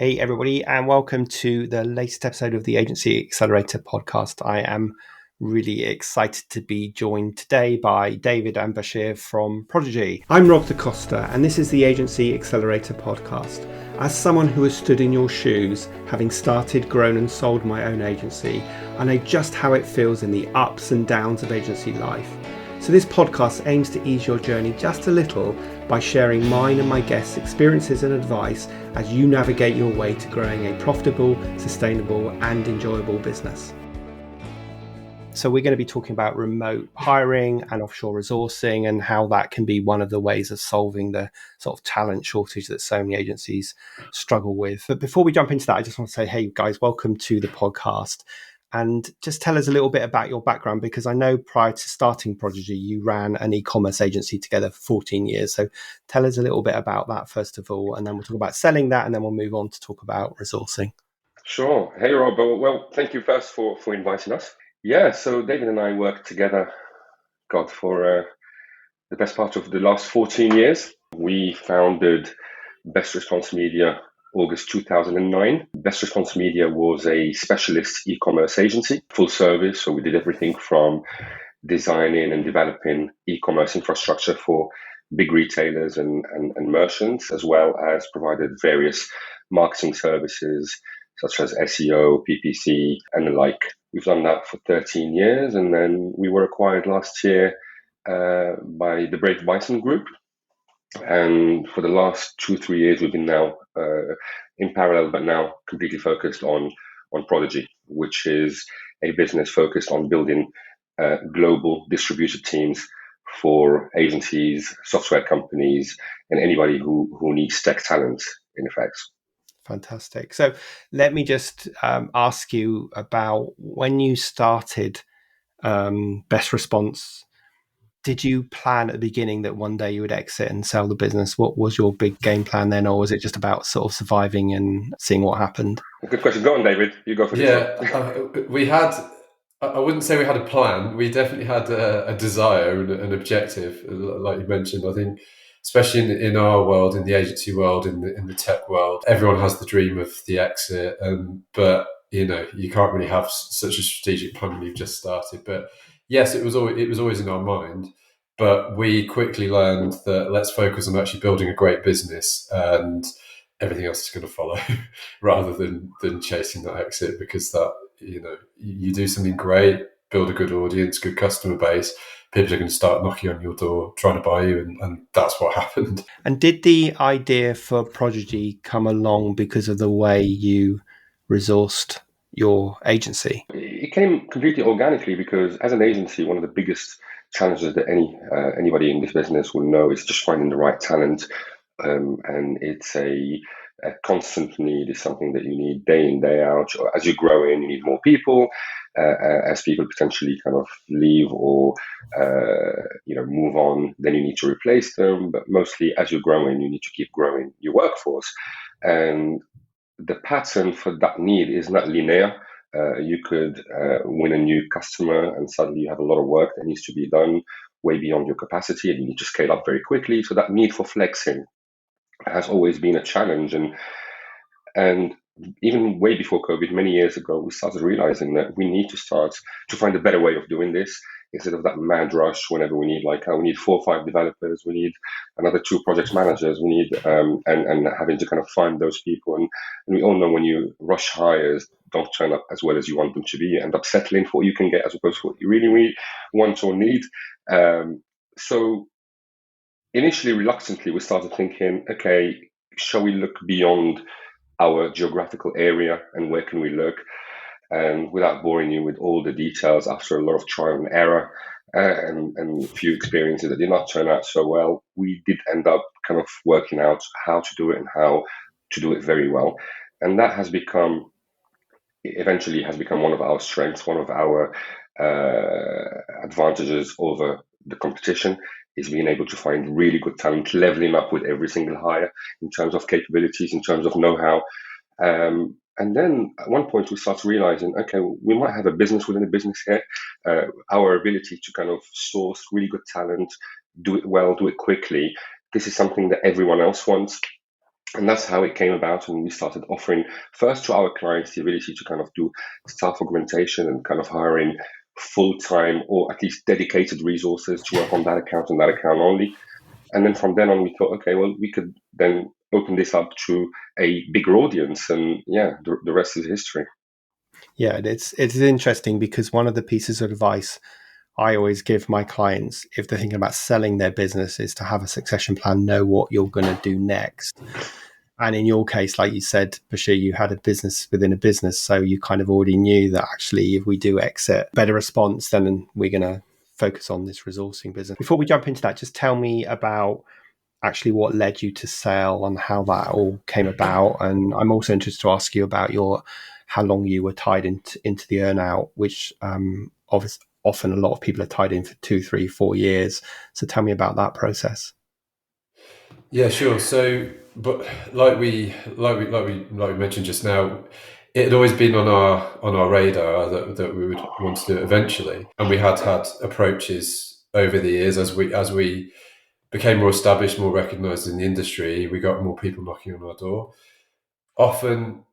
Hey, everybody, and welcome to the latest episode of the Agency Accelerator podcast. I am really excited to be joined today by David and Bachir from Prodigi. I'm Rob DaCosta, and this is the Agency Accelerator podcast. As someone who has stood in your shoes, having started, grown, and sold my own agency, I know just how it feels in the ups and downs of agency life. So this podcast aims to ease your journey just a little by sharing mine and my guests' experiences and advice as you navigate your way to growing a profitable, sustainable, and enjoyable business. So we're going to be talking about remote hiring and offshore resourcing and how that can be one of the ways of solving the sort of talent shortage that so many agencies struggle with. But before we jump into that, I just want to say, hey guys, welcome to the podcast. And just tell us a little bit about your background, because I know prior to starting Prodigi, you ran an e-commerce agency together for 14 years. So tell us a little bit about that, first of all, and then we'll talk about selling that, and then we'll move on to talk about resourcing. Sure. Hey, Rob. Well, thank you first for inviting us. Yeah, so David and I worked together, for the best part of the last 14 years. We founded Best Response Media August 2009. Best Response Media was a specialist e-commerce agency, full service. So we did everything from designing and developing e-commerce infrastructure for big retailers and merchants, as well as provided various marketing services such as SEO, PPC, and the like. We've done that for 13 years, and then we were acquired last year by the Brave Bison Group. And for the last 2-3 years, we've been now in parallel, but now completely focused on Prodigi, which is a business focused on building global distributed teams for agencies, software companies, and anybody who needs tech talent, in effect. Fantastic. So let me just ask you about when you started Best Response. Did you plan at the beginning that one day you would exit and sell the business? What was your big game plan then, or was it just about sort of surviving and seeing what happened? Good question. Go on, David. You go for this. Yeah, we had, I wouldn't say we had a plan. We definitely had a desire and an objective, like you mentioned. I think, especially in our world, in the agency world, in the tech world, everyone has the dream of the exit. But, you know, you can't really have such a strategic plan when you've just started. But yes, it was always in our mind. But we quickly learned that let's focus on actually building a great business, and everything else is going to follow rather than chasing that exit, because that, you know, you do something great, build a good audience, good customer base, people are going to start knocking on your door trying to buy you, and that's what happened. And did the idea for Prodigi come along because of the way you resourced your agency? It came completely organically, because as an agency, one of the biggest challenges that anybody in this business will know is just finding the right talent. And it's a constant need. It's something that you need day in, day out. As you grow in, you need more people. As people potentially kind of leave or move on, then you need to replace them. But mostly, as you grow in, you need to keep growing your workforce. And the pattern for that need is not linear. You could win a new customer, and suddenly you have a lot of work that needs to be done way beyond your capacity, and you need to scale up very quickly. So that need for flexing has always been a challenge. And even way before COVID, many years ago, we started realizing that we need to start to find a better way of doing this, instead of that mad rush whenever we need, we need 4 or 5 developers, we need another 2 project managers, we need, and having to kind of find those people. And we all know when you rush hires, don't turn up as well as you want them to be. You end up settling for what you can get as opposed to what you really want or need. So initially, reluctantly, we started thinking, okay, shall we look beyond our geographical area, and where can we look? And without boring you with all the details, after a lot of trial and error and a few experiences that did not turn out so well, we did end up kind of working out how to do it and how to do it very well. And that eventually has become one of our strengths, one of our advantages over the competition, is being able to find really good talent, leveling up with every single hire in terms of capabilities, in terms of know-how. And then at one point we start realizing, okay, we might have a business within a business here. Our ability to kind of source really good talent, do it well, do it quickly, this is something that everyone else wants. And that's how it came about. And we started offering first to our clients the ability to kind of do self-augmentation and kind of hiring full-time or at least dedicated resources to work on that account and that account only. And then from then on, we thought, okay, well, we could then open this up to a bigger audience. And yeah, the rest is history. Yeah, it's interesting because one of the pieces of advice I always give my clients if they're thinking about selling their business is to have a succession plan, know what you're going to do next. And in your case, like you said, Bachir, you had a business within a business. So you kind of already knew that actually, if we do exit, better response, then we're going to focus on this resourcing business. Before we jump into that, just tell me about actually what led you to sell and how that all came about. And I'm also interested to ask you about how long you were tied into the earnout, which obviously often a lot of people are tied in for 2, 3, 4 years. So tell me about that process. Yeah, sure. So, but like we mentioned just now, it had always been on our radar that we would want to do it eventually, and we had approaches over the years as we became more established, more recognised in the industry. We got more people knocking on our door. Often,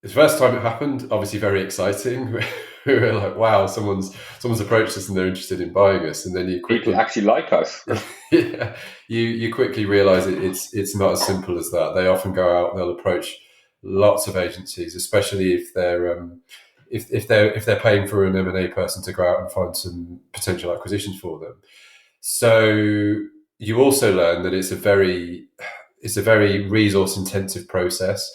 the first time it happened, obviously very exciting. We were like, "Wow, someone's approached us and they're interested in buying us." And then you quickly People actually like us. yeah, you quickly realise it's not as simple as that. They often go out, they'll approach lots of agencies, especially if they're if they're paying for an M&A person to go out and find some potential acquisitions for them. So you also learn that it's a very resource intensive process.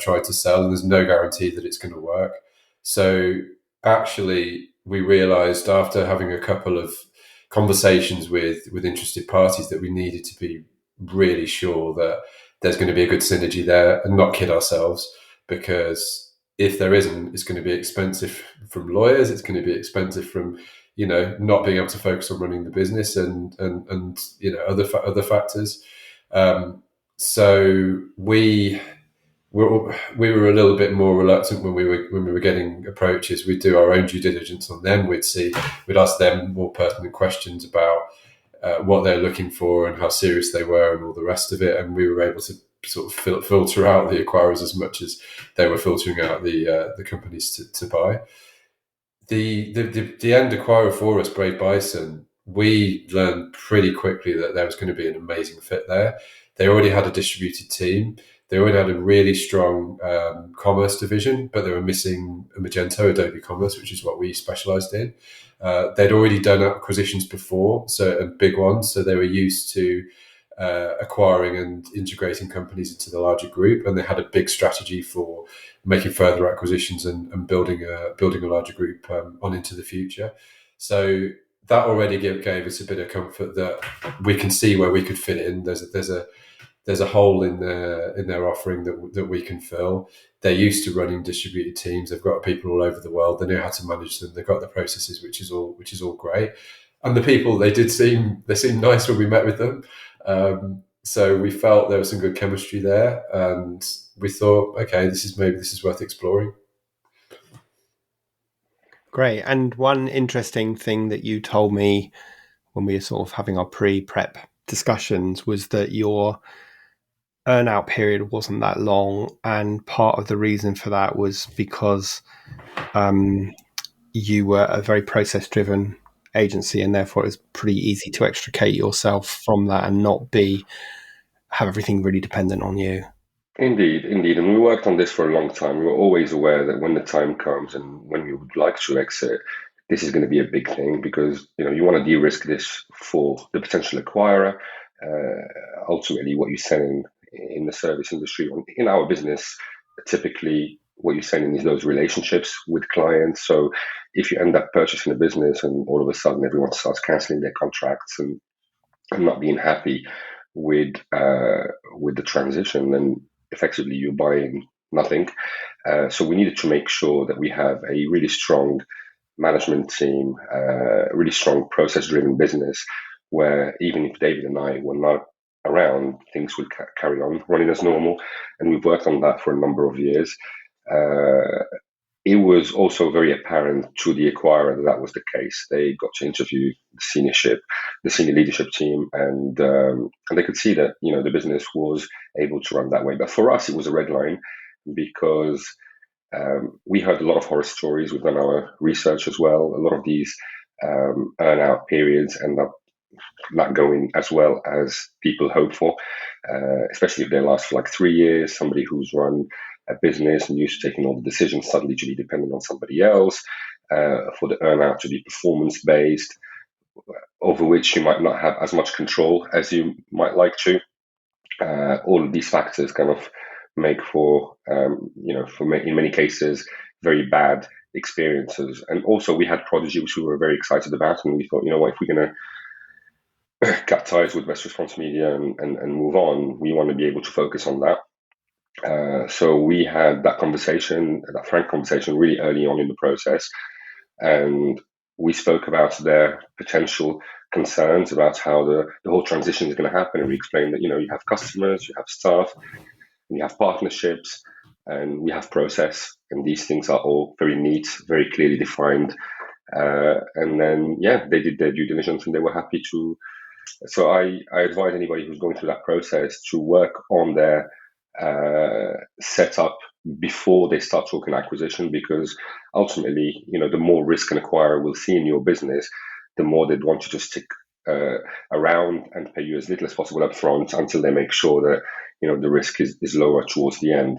Try to sell, and there's no guarantee that it's going to work. So actually, we realised after having a couple of conversations with interested parties that we needed to be really sure that there's going to be a good synergy there and not kid ourselves, because if there isn't, it's going to be expensive from lawyers, it's going to be expensive from not being able to focus on running the business and other factors. So we were a little bit more reluctant when we were getting approaches. We'd do our own due diligence on them. We'd ask them more pertinent questions about what they're looking for and how serious they were and all the rest of it. And we were able to sort of filter out the acquirers as much as they were filtering out the companies to buy. The end acquirer for us, Brave Bison, we learned pretty quickly that there was going to be an amazing fit there. They already had a distributed team. They already had a really strong commerce division, but they were missing a Magento, Adobe Commerce, which is what we specialized in. They'd already done acquisitions before, so big ones, so they were used to acquiring and integrating companies into the larger group, and they had a big strategy for making further acquisitions and building a larger group on into the future. So that already gave us a bit of comfort that we can see where we could fit in. There's a hole in their offering that we can fill. They're used to running distributed teams. They've got people all over the world. They know how to manage them. They've got the processes, which is all great. And the people, they seemed nice when we met with them. So we felt there was some good chemistry there, and we thought, okay, this is worth exploring. Great. And one interesting thing that you told me when we were sort of having our pre-prep discussions was that your earnout period wasn't that long, and part of the reason for that was because you were a very process-driven agency, and therefore it was pretty easy to extricate yourself from that and not have everything really dependent on you. Indeed. And we worked on this for a long time. We were always aware that when the time comes and when we would like to exit, this is going to be a big thing because you want to de-risk this for the potential acquirer. Ultimately, what you're selling in the service industry, in our business, typically what you're selling is those relationships with clients. So if you end up purchasing a business and all of a sudden everyone starts canceling their contracts and not being happy with the transition, then effectively you're buying nothing. So we needed to make sure that we have a really strong management team, a really strong process-driven business, where even if David and I were not around, things would carry on running as normal. And we've worked on that for a number of years. it was also very apparent to the acquirer that that was the case. They got to interview the senior leadership team, and they could see that the business was able to run that way. But for us, it was a red line because we heard a lot of horror stories. We've done our research as well. A lot of these earn-out periods end up not going as well as people hope for, especially if they last for like 3 years. Somebody who's run a business and used to taking all the decisions suddenly to be dependent on somebody else, for the earn-out to be performance-based, over which you might not have as much control as you might like to. All of these factors kind of make for, in many cases, very bad experiences. And also we had Prodigi, which we were very excited about, and we thought, what, if we're going to cut ties with Best Response Media and move on, we want to be able to focus on that. So we had that frank conversation really early on in the process, and we spoke about their potential concerns about how the whole transition is going to happen. And we explained that, you have customers, you have staff, and you have partnerships, and we have process, and these things are all very neat, very clearly defined. And then, they did their due diligence and they were happy to. So I advise anybody who's going through that process to work on their setup before they start talking acquisition, because ultimately, the more risk an acquirer will see in your business, the more they'd want you to stick around and pay you as little as possible up front until they make sure that, the risk is lower towards the end.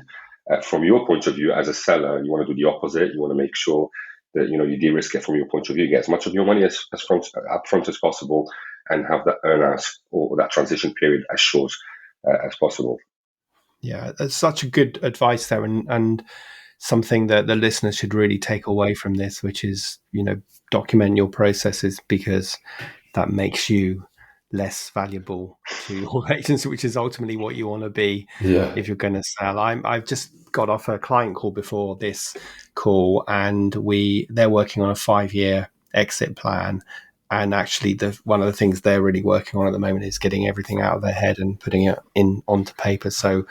From your point of view as a seller, you want to do the opposite. You want to make sure that, you de-risk it from your point of view, get as much of your money as upfront as possible, and have that earn-out or that transition period as short as possible. Yeah, that's such a good advice there, and something that the listeners should really take away from this, which is, document your processes, because that makes you less valuable to your agency, which is ultimately what you want to be if you're going to sell. I've just got off a client call before this call, and they're working on a 5-year exit plan. And actually, one of the things they're really working on at the moment is getting everything out of their head and putting it onto paper. So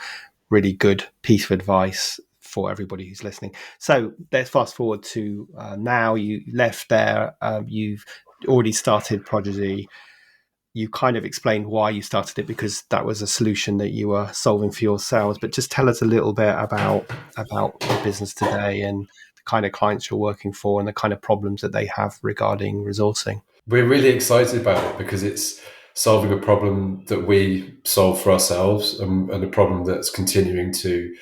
really good piece of advice for everybody who's listening. So let's fast forward to now. You left there. You've already started Prodigi. You kind of explained why you started it, because that was a solution that you were solving for yourselves. But just tell us a little bit about the business today and the kind of clients you're working for and the kind of problems that they have regarding resourcing. We're really excited about it because it's solving a problem that we solve for ourselves, and a problem that's continuing to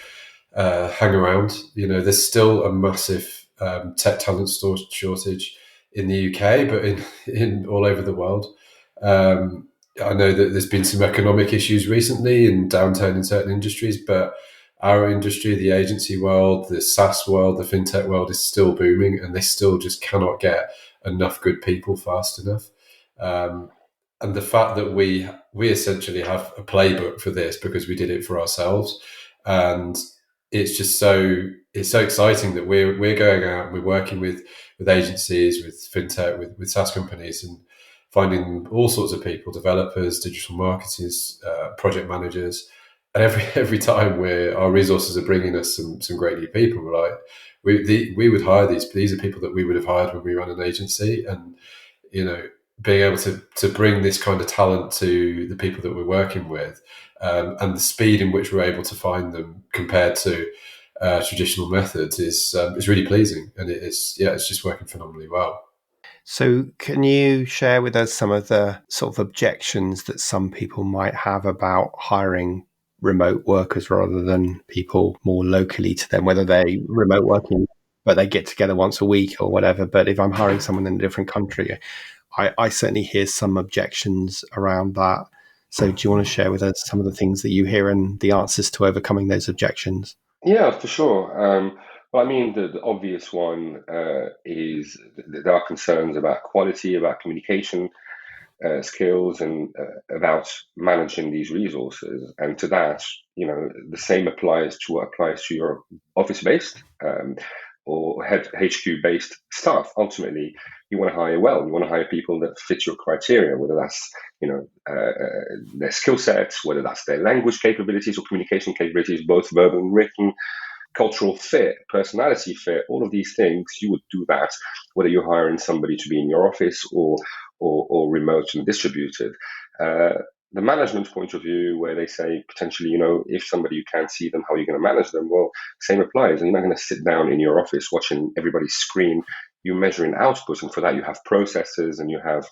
hang around. There's still a massive tech talent shortage in the UK, but in all over the world. I know that there's been some economic issues recently and downturn in certain industries, but our industry, the agency world, the SaaS world, the fintech world is still booming, and they still just cannot get enough good people fast enough. And the fact that we essentially have a playbook for this because we did it for ourselves, and it's just so exciting that we're going out and we're working with agencies, with fintech, with SaaS companies, and finding all sorts of people, developers, digital marketers, project managers. And every time our resources are bringing us some great new people, we're like, we would hire these are people that we would have hired when we ran an agency. And being able to bring this kind of talent to the people that we're working with, and the speed in which we're able to find them compared to traditional methods is really pleasing, and it's just working phenomenally well. So can you share with us some of the sort of objections that some people might have about hiring remote workers rather than people more locally to them, whether they remote working but they get together once a week or whatever? But if I'm hiring someone in a different country, I certainly hear some objections around that. So do you want to share with us some of the things that you hear and the answers to overcoming those objections? Yeah, for sure. Well, I mean, the obvious one is there are concerns about quality, about communication skills, and about managing these resources. And to that, the same applies to what applies to your office-based or HQ-based staff. Ultimately, you want to hire well. You want to hire people that fit your criteria, whether that's their skill sets, whether that's their language capabilities or communication capabilities, both verbal and written, cultural fit, personality fit, all of these things, you would do that, whether you're hiring somebody to be in your office or remote and distributed. The management point of view, where they say potentially, if somebody you can't see them, how are you going to manage them? Well, same applies. You're not going to sit down in your office watching everybody's screen. You're measuring output, and for that you have processes and you have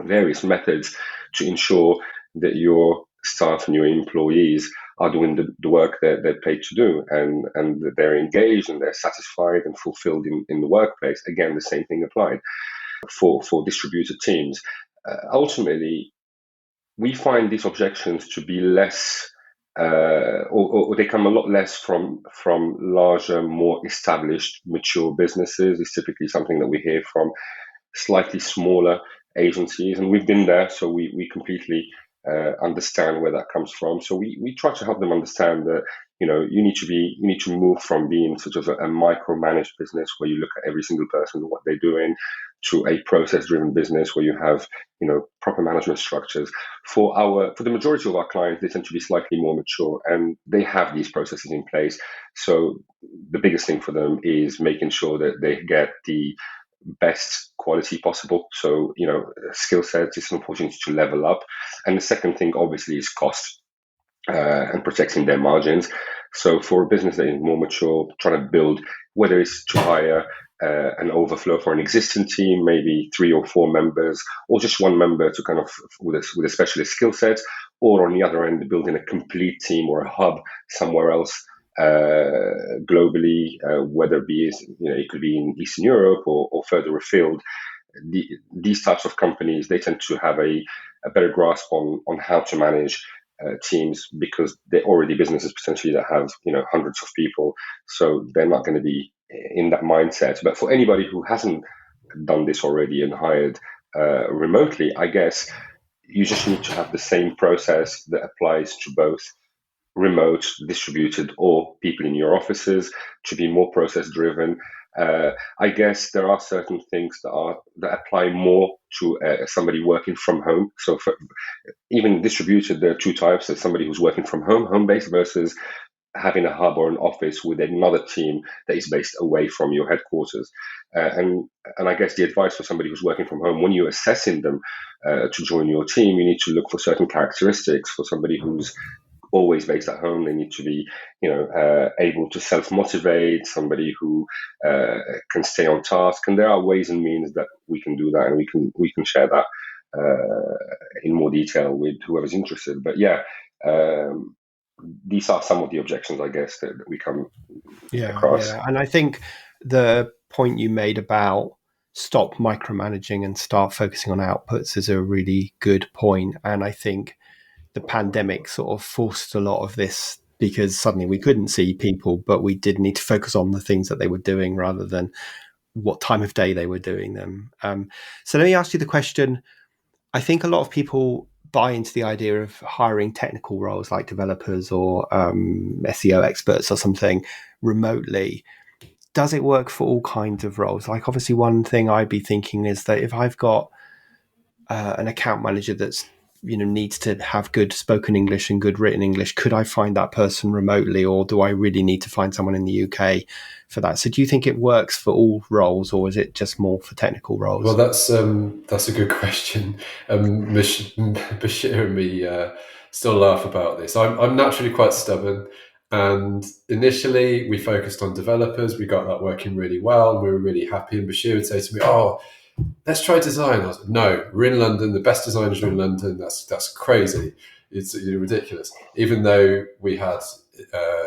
various methods to ensure that your staff and your employees are doing the work that they're paid to do, and that they're engaged and they're satisfied and fulfilled in the workplace. Again, the same thing applied for distributed teams. Ultimately, we find these objections to be less, or they come a lot less from larger, more established, mature businesses. It's typically something that we hear from slightly smaller agencies, and we've been there, so we completely understand where that comes from. So we try to help them understand that you need to move from being sort of a micromanaged business where you look at every single person and what they're doing, to a process-driven business where you have proper management structures. For the majority of our clients, they tend to be slightly more mature and they have these processes in place. So the biggest thing for them is making sure that they get the best quality possible. So, skill sets is an opportunity to level up. And the second thing, obviously, is cost and protecting their margins. So for a business that is more mature, trying to build, whether it's to hire an overflow for an existing team, maybe 3 or 4 members, or just one member to kind of with a specialist skill set, or on the other end, building a complete team or a hub somewhere else globally, whether it be it could be in Eastern Europe or further afield. These types of companies, they tend to have a better grasp on how to manage teams, because they're already businesses potentially that have hundreds of people, so they're not going to be in that mindset. But for anybody who hasn't done this already and hired remotely, I guess you just need to have the same process that applies to both remote, distributed, or people in your offices, to be more process driven. I guess there are certain things that apply more to somebody working from home. So for even distributed, there are 2 types. There's somebody who's working from home based, versus having a hub or an office with another team that is based away from your headquarters. And I guess the advice for somebody who's working from home, when you're assessing them to join your team, you need to look for certain characteristics. For somebody who's always based at home, they need to be able to self-motivate, somebody who can stay on task. And there are ways and means that we can do that, and we can share that in more detail with whoever's interested. But these are some of the objections, I guess, that we come across. Yeah. And I think the point you made about stop micromanaging and start focusing on outputs is a really good point. And I think the pandemic sort of forced a lot of this, because suddenly we couldn't see people, but we did need to focus on the things that they were doing rather than what time of day they were doing them. So let me ask you the question. I think a lot of people buy into the idea of hiring technical roles like developers or SEO experts or something remotely. Does it work for all kinds of roles? Like, obviously, one thing I'd be thinking is that if I've got an account manager that's needs to have good spoken English and good written English, could I find that person remotely, or do I really need to find someone in the UK for that? So do you think it works for all roles, or is it just more for technical roles? Well, that's a good question. Bachir and me still laugh about this. I'm naturally quite stubborn, and initially we focused on developers. We got that working really well, and we were really happy. And Bachir would say to me, "Oh, let's try design." I was like, "No, we're in London. The best designers are in London. That's crazy. It's ridiculous." Even though we had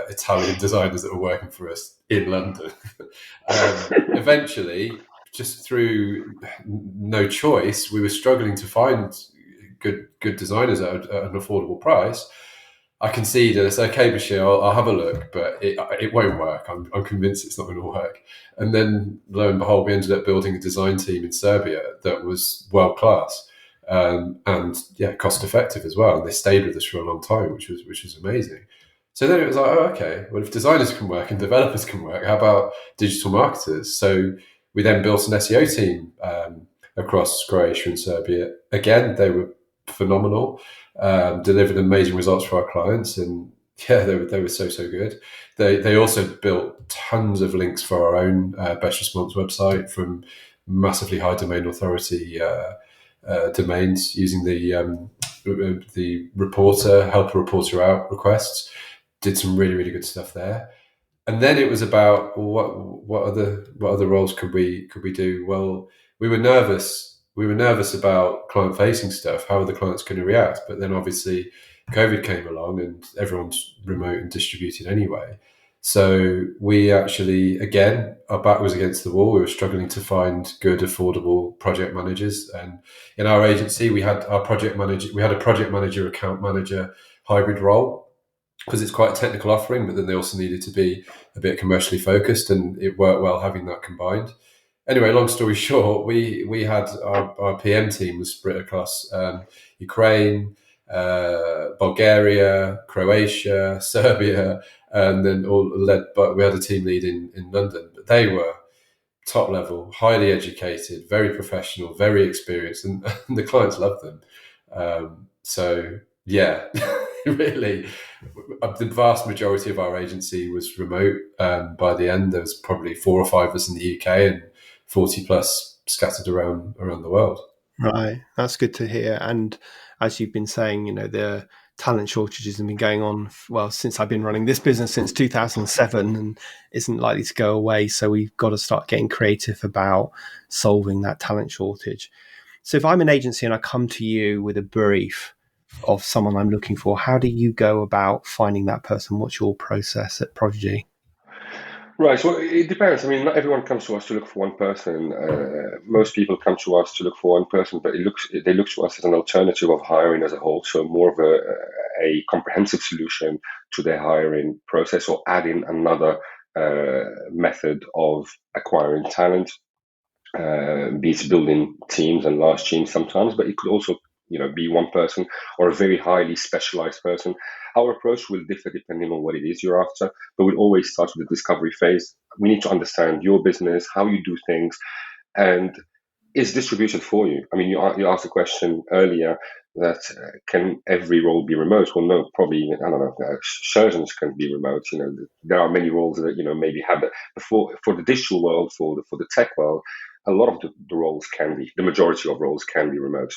Italian designers that were working for us in London. Eventually, just through no choice, we were struggling to find good designers at an affordable price. I conceded. I said, "Okay, Bachir, I'll have a look, but it won't work. I'm convinced it's not going to work." And then, lo and behold, we ended up building a design team in Serbia that was world class and cost effective as well. And they stayed with us for a long time, which was amazing. So then it was like, oh, okay, well, if designers can work and developers can work, how about digital marketers? So we then built an SEO team across Croatia and Serbia. Again, they were phenomenal, delivered amazing results for our clients. And Yeah, they were so good. They also built tons of links for our own best response website from massively high domain authority domains using the reporter help a reporter out requests. Did some really good stuff there. And then it was about what other roles could we do? Well, we were nervous. We were nervous about client facing stuff. How are the clients going to react? But then obviously COVID came along and everyone's remote and distributed anyway. So we actually, again, our back was against the wall. We were struggling to find good, affordable project managers. And in our agency, we had a project manager, account manager hybrid role because it's quite a technical offering, but then they also needed to be a bit commercially focused, and it worked well having that combined. Anyway, long story short, we had our PM team was split across Ukraine, Bulgaria, Croatia, Serbia, and then all led. But we had a team lead in London. But they were top level, highly educated, very professional, very experienced, and the clients loved them. So yeah, really, the vast majority of our agency was remote. By the end, there was probably 4 or 5 of us in the UK and 40 plus scattered around the world. Right, that's good to hear. And as you've been saying, the talent shortages have been going on since I've been running this business since 2007, and isn't likely to go away. So we've got to start getting creative about solving that talent shortage. So if I'm an agency and I come to you with a brief of someone I'm looking for, how do you go about finding that person? What's your process at Prodigi? Right. So it depends. I mean, not everyone comes to us to look for one person. Most people come to us to look for one person, but they look to us as an alternative of hiring as a whole. So more of a comprehensive solution to their hiring process, or adding another method of acquiring talent. Be it building teams and large teams sometimes, but it could also be one person or a very highly specialized person. Our approach will differ depending on what it is you're after, but we'll always start with the discovery phase. We need to understand your business, how you do things, and is distribution for you. I mean, you asked a question earlier that can every role be remote? Well, no, probably, I don't know, surgeons can be remote. There are many roles that, maybe have that. Before, for the digital world, for the tech world, a lot of the roles can be, the majority of roles can be remote.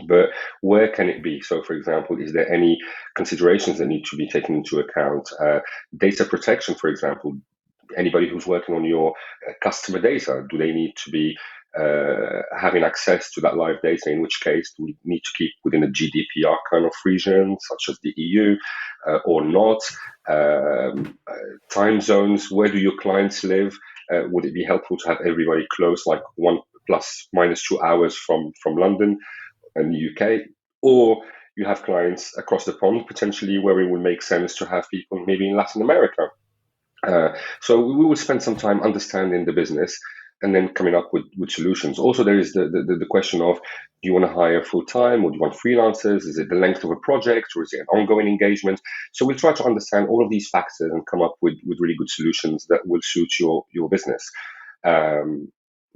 But where can it be? So, for example, is there any considerations that need to be taken into account? Data protection, for example. Anybody who's working on your customer data, do they need to be having access to that live data? In which case, do we need to keep within a GDPR kind of region, such as the EU, or not? Time zones, where do your clients live? Would it be helpful to have everybody close, like 1 ± 2 hours from London and the UK? Or you have clients across the pond, potentially, where it would make sense to have people maybe in Latin America. So we will spend some time understanding the business and then coming up with solutions. Also, there is the question of, do you want to hire full-time, or do you want freelancers? Is it the length of a project, or is it an ongoing engagement? So we'll try to understand all of these factors and come up with really good solutions that will suit your business.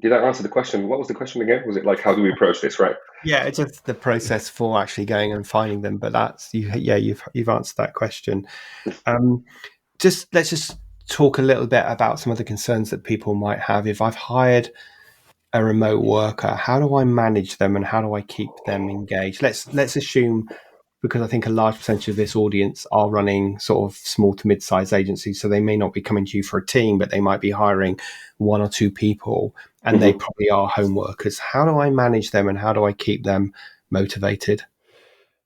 Did I answer the question? What was the question again? Was it like, how do we approach this, right? Yeah, it's just the process for actually going and finding them. But that's you've answered that question. Let's just talk a little bit about some of the concerns that people might have. If I've hired a remote worker, how do I manage them and how do I keep them engaged? Let's assume, because I think a large percentage of this audience are running sort of small to mid-sized agencies, so they may not be coming to you for a team, but they might be hiring 1 or 2 people, and they probably are home workers. How do I manage them and how do I keep them motivated?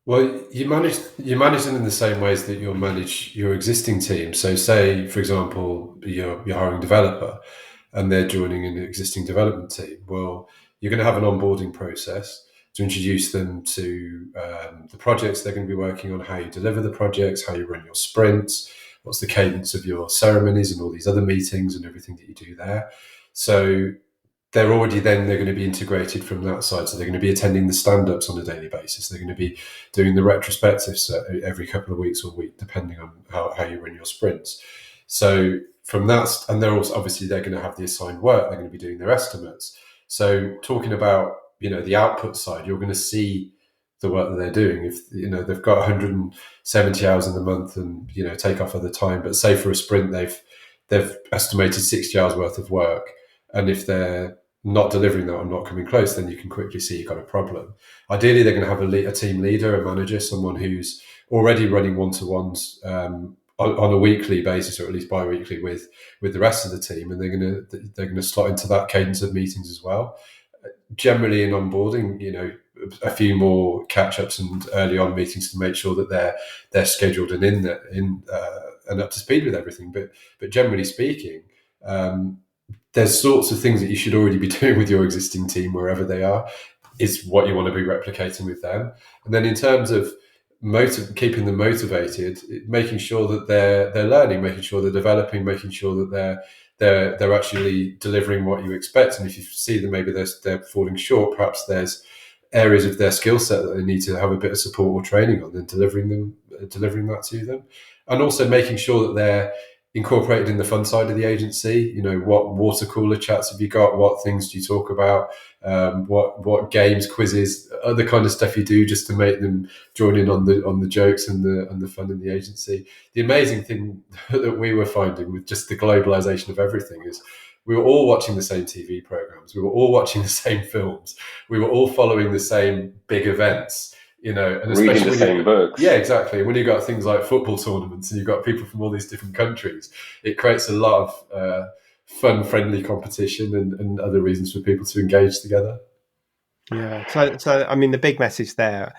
Well, you manage them in the same ways that you'll manage your existing team. So, say, for example, you're hiring a developer, and they're joining an existing development team. Well, you're going to have an onboarding process to introduce them to the projects they're going to be working on, how you deliver the projects, how you run your sprints, what's the cadence of your ceremonies and all these other meetings and everything that you do there. So they're going to be integrated from that side. So they're going to be attending the stand-ups on a daily basis. They're going to be doing the retrospectives every couple of weeks or week, depending on how you run your sprints. So from that, and they're also, obviously, they're going to have the assigned work. They're going to be doing their estimates. So talking about, the output side, you're going to see the work that they're doing. If they've got 170 hours in the month and take off other time, but say for a sprint they've estimated 60 hours worth of work, and if they're not delivering that or not coming close, then you can quickly see you've got a problem. Ideally, they're going to have a team leader, a manager, someone who's already running one-to-ones on a weekly basis, or at least bi-weekly with the rest of the team, and they're going to slot into that cadence of meetings as well. Generally, in onboarding, a few more catch-ups and early on meetings to make sure that they're scheduled and and up to speed with everything. But generally speaking, there's sorts of things that you should already be doing with your existing team wherever they are, is what you want to be replicating with them. And then in terms of keeping them motivated, making sure that they're learning, making sure they're developing, making sure that they're actually delivering what you expect. And if you see that maybe they're falling short, perhaps there's areas of their skill set that they need to have a bit of support or training on, then delivering that to them. And also making sure that they're incorporated in the fun side of the agency. What water cooler chats have you got? What things do you talk about? What games, quizzes, other kind of stuff you do just to make them join in on the jokes and the fun in the agency. The amazing thing that we were finding with just the globalization of everything is we were all watching the same TV programs. We were all watching the same films. We were all following the same big events. And especially reading the same books. Yeah, exactly. When you've got things like football tournaments and you've got people from all these different countries, it creates a lot of fun, friendly competition and other reasons for people to engage together. Yeah. So I mean, the big message there,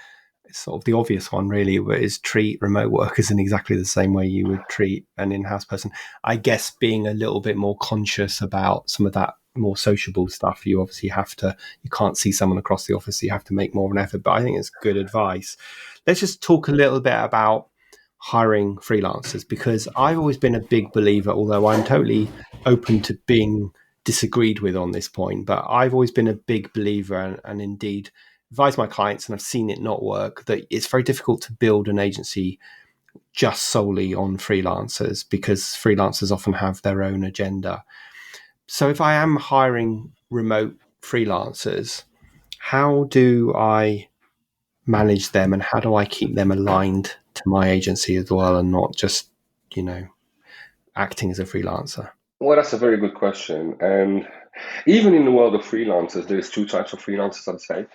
sort of the obvious one really, is treat remote workers in exactly the same way you would treat an in-house person. I guess being a little bit more conscious about some of that more sociable stuff. You obviously you can't see someone across the office, so you have to make more of an effort, but I think it's good advice. Let's just talk a little bit about hiring freelancers, because I've always been a big believer, although I'm totally open to being disagreed with on this point, but I've always been a big believer and indeed advise my clients, and I've seen it not work, that it's very difficult to build an agency just solely on freelancers, because freelancers often have their own agenda. So if I am hiring remote freelancers, how do I manage them and how do I keep them aligned to my agency as well and not just, acting as a freelancer? Well, that's a very good question. And even in the world of freelancers, there's two types of freelancers, I'd say,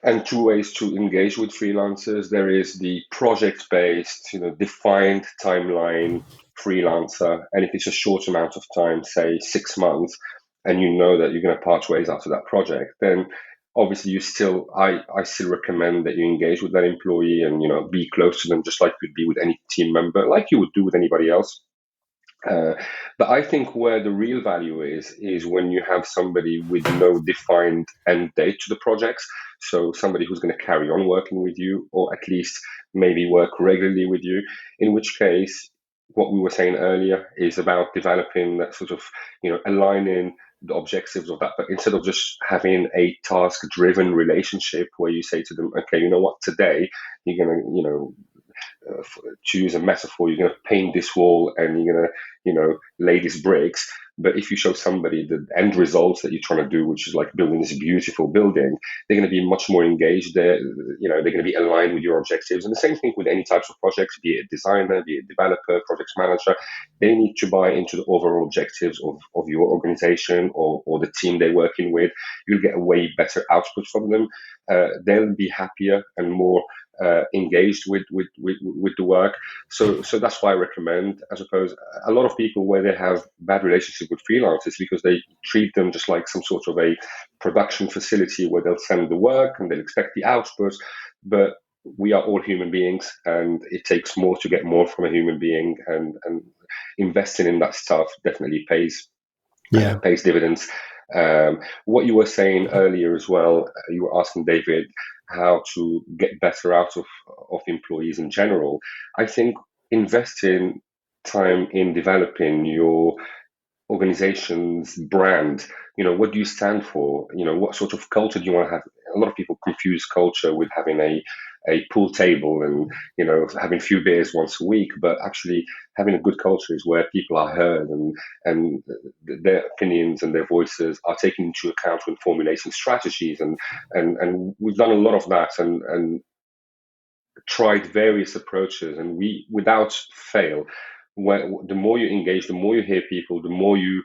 and two ways to engage with freelancers. There is the project-based, defined timeline freelancer. And if it's a short amount of time, say 6 months, and you know that you're going to part ways after that project, then obviously I still recommend that you engage with that employee and, be close to them, just like you'd be with any team member, like you would do with anybody else. But I think where the real value is when you have somebody with no defined end date to the projects. So somebody who's going to carry on working with you, or at least maybe work regularly with you, in which case, what we were saying earlier is about developing that sort of, aligning the objectives of that. But instead of just having a task-driven relationship where you say to them, okay, you know what, today you're going to, to use a metaphor, you're going to paint this wall and you're going to, lay these bricks. But if you show somebody the end results that you're trying to do, which is like building this beautiful building, they're going to be much more engaged. They're going to be aligned with your objectives. And the same thing with any types of projects, be it a designer, be it a developer, project manager. They need to buy into the overall objectives of your organization or the team they're working with. You'll get a way better output from them. They'll be happier and more engaged with the work. So that's why I recommend. I suppose a lot of people, where they have bad relationship with freelancers, because they treat them just like some sort of a production facility where they'll send the work and they'll expect the output. But we are all human beings, and it takes more to get more from a human being, and investing in that stuff definitely pays dividends. What you were saying earlier as well, you were asking David how to get better out of employees in general. I think investing time in developing your organization's brand. What do you stand for? What sort of culture do you want to have? A lot of people confuse culture with having a a pool table and, having a few beers once a week, but actually having a good culture is where people are heard and their opinions and their voices are taken into account when formulating strategies. And we've done a lot of that and tried various approaches, and we, without fail, the more you engage, the more you hear people, the more you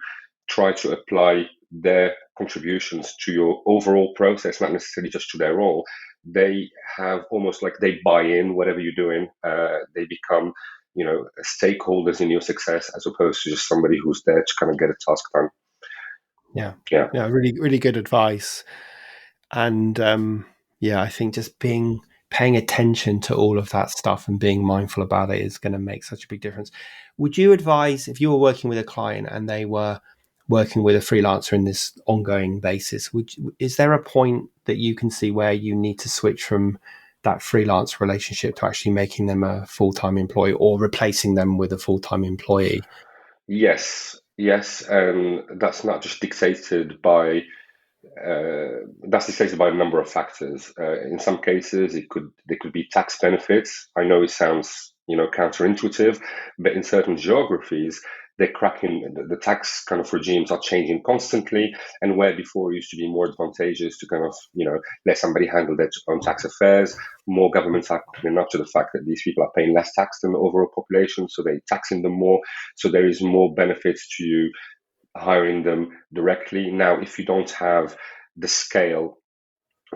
try to apply their contributions to your overall process, not necessarily just to their role. They have almost like they buy in whatever you're doing. They become, stakeholders in your success, as opposed to just somebody who's there to kind of get a task done. Yeah, really, really good advice. And I think just paying attention to all of that stuff and being mindful about it is going to make such a big difference. Would you advise, if you were working with a client and they were working with a freelancer in this ongoing basis, is there a point that you can see where you need to switch from that freelance relationship to actually making them a full-time employee or replacing them with a full-time employee? Yes, and that's not just dictated by a number of factors. In some cases, there could be tax benefits. I know it sounds counterintuitive, but in certain geographies, they're cracking. The tax kind of regimes are changing constantly, and where before it used to be more advantageous to kind of let somebody handle their own tax affairs, more governments are coming up to the fact that these people are paying less tax than the overall population, so they're taxing them more. So there is more benefits to you hiring them directly. Now, if you don't have the scale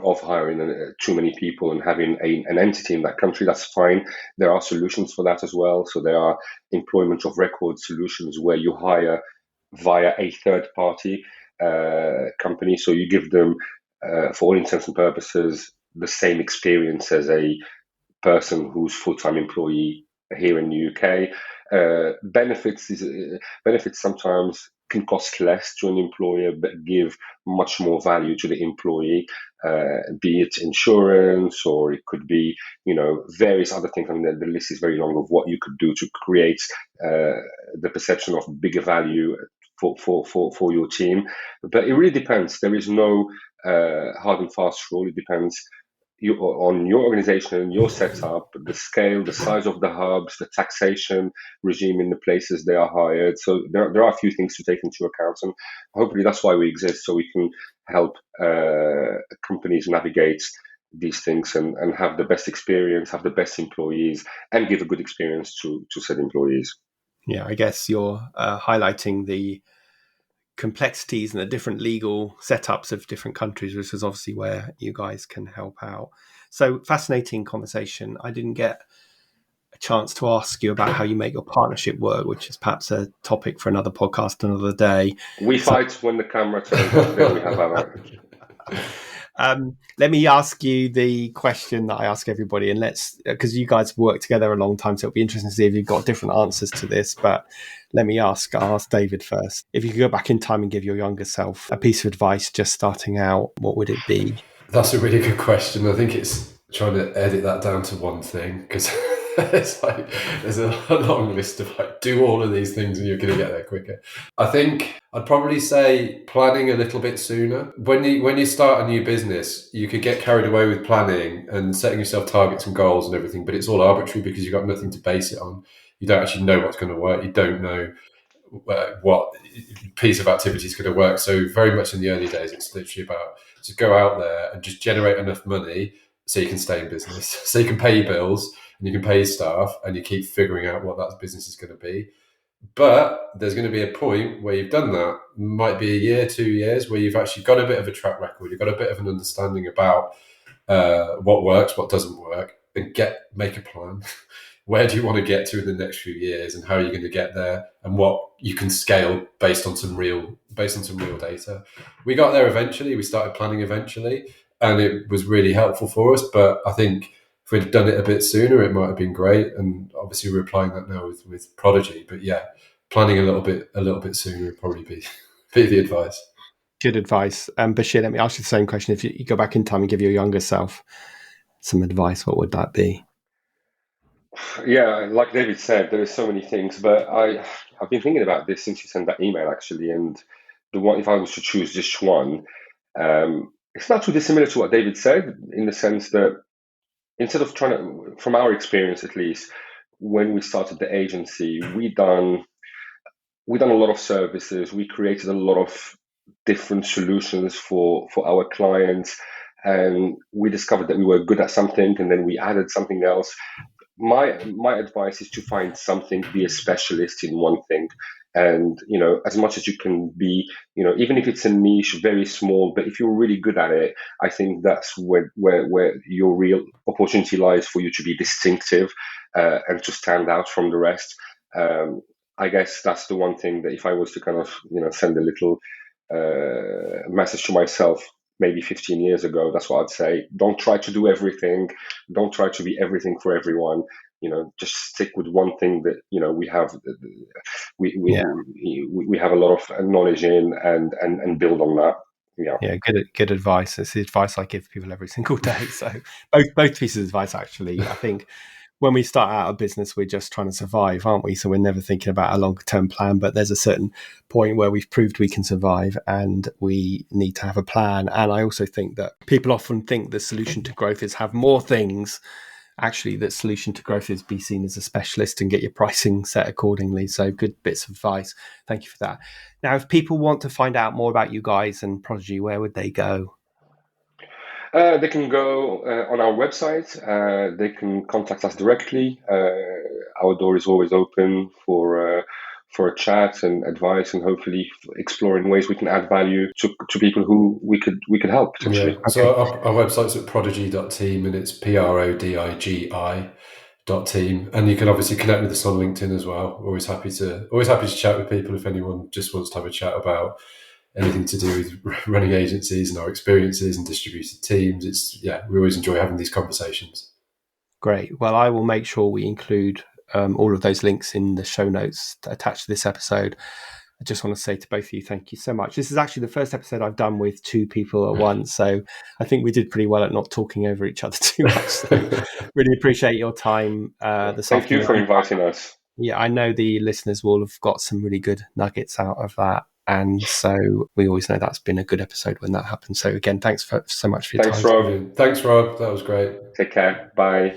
of hiring too many people and having an entity in that country, that's fine. There are solutions for that as well. So there are employment of record solutions where you hire via a third party company. So you give them, for all intents and purposes, the same experience as a person who's full-time employee here in the UK. Benefits sometimes can cost less to an employer, but give much more value to the employee, be it insurance, or it could be, various other things. I mean, the list is very long of what you could do to create the perception of bigger value for your team. But it really depends. There is no hard and fast rule. It depends on your organization, your setup, the scale, the size of the hubs, the taxation regime in the places they are hired. So there are a few things to take into account, and hopefully that's why we exist, so we can help companies navigate these things and have the best experience, have the best employees, and give a good experience to said employees. Yeah, I guess you're highlighting the complexities and the different legal setups of different countries, which is obviously where you guys can help out. So fascinating conversation. I didn't get a chance to ask you about how you make your partnership work, which is perhaps a topic for another podcast another day. We fight when the camera turns off. Then we have our... Let me ask you the question that I ask everybody, and because you guys work together a long time, so it'll be interesting to see if you've got different answers to this. But I'll ask David first. If you could go back in time and give your younger self a piece of advice just starting out, what would it be? That's a really good question. I think it's trying to edit that down to one thing, because there's a long list of do all of these things and you're going to get there quicker. I think I'd probably say planning a little bit sooner. When you start a new business, you could get carried away with planning and setting yourself targets and goals and everything, but it's all arbitrary because you've got nothing to base it on. You don't actually know what's going to work. You don't know what piece of activity is going to work. So very much in the early days, it's literally about just go out there and just generate enough money so you can stay in business, so you can pay your bills and you can pay your staff, and you keep figuring out what that business is going to be. But there's going to be a point where you've done that, might be a year, 2 years, where you've actually got a bit of a track record, you've got a bit of an understanding about what works, what doesn't work, and make a plan. Where do you want to get to in the next few years, and how are you going to get there, and what you can scale based on some real data. We got there eventually. We started planning eventually, and it was really helpful for us. But I think if we'd done it a bit sooner, it might have been great. And obviously we're applying that now with Prodigi. But yeah, planning a little bit sooner would probably be the advice. Good advice. Bachir, let me ask you the same question. If you go back in time and give your younger self some advice, what would that be? Yeah, like David said, there are so many things, but I've been thinking about this since you sent that email, actually. And the one, if I was to choose just one, it's not too dissimilar to what David said, in the sense that instead of trying to, from our experience at least, when we started the agency, we done a lot of services. We created a lot of different solutions for our clients, and we discovered that we were good at something, and then we added something else. My advice is to find something, be a specialist in one thing, and as much as you can be, even if it's a niche, very small, but if you're really good at it, I think that's where your real opportunity lies for you to be distinctive, and to stand out from the rest. um, I guess that's the one thing that if I was to kind of send a little message to myself maybe 15 years ago, that's what I'd say. Don't try to do everything. Don't try to be everything for everyone. Just stick with one thing that we have. We have a lot of knowledge in, and build on that. Yeah, good advice. It's the advice I give people every single day. So both pieces of advice, actually. I think when we start out a business, we're just trying to survive, aren't we? So we're never thinking about a longer term plan, but there's a certain point where we've proved we can survive and we need to have a plan. And I also think that people often think the solution to growth is have more things. Actually, the solution to growth is be seen as a specialist and get your pricing set accordingly. So good bits of advice. Thank you for that. Now, if people want to find out more about you guys and Prodigy, where would they go? They can go on our website. They can contact us directly. Our door is always open for a chat and advice, and hopefully exploring ways we can add value to people who we could help potentially. Yeah. So our website's at prodigy.team, and it's PRODIGI.team, and you can obviously connect with us on LinkedIn as well. Always happy to chat with people if anyone just wants to have a chat about anything to do with running agencies and our experiences and distributed teams. We always enjoy having these conversations. Great. Well, I will make sure we include all of those links in the show notes attached to this episode. I just want to say to both of you, thank you so much. This is actually the first episode I've done with two people at once, so I think we did pretty well at not talking over each other too much. So really appreciate your time this afternoon. Thank you for inviting us. Yeah, I know the listeners will have got some really good nuggets out of that. And so we always know that's been a good episode when that happens. So again, thanks so much for your time. Thanks, Rob. Thanks, Rob. That was great. Take care. Bye.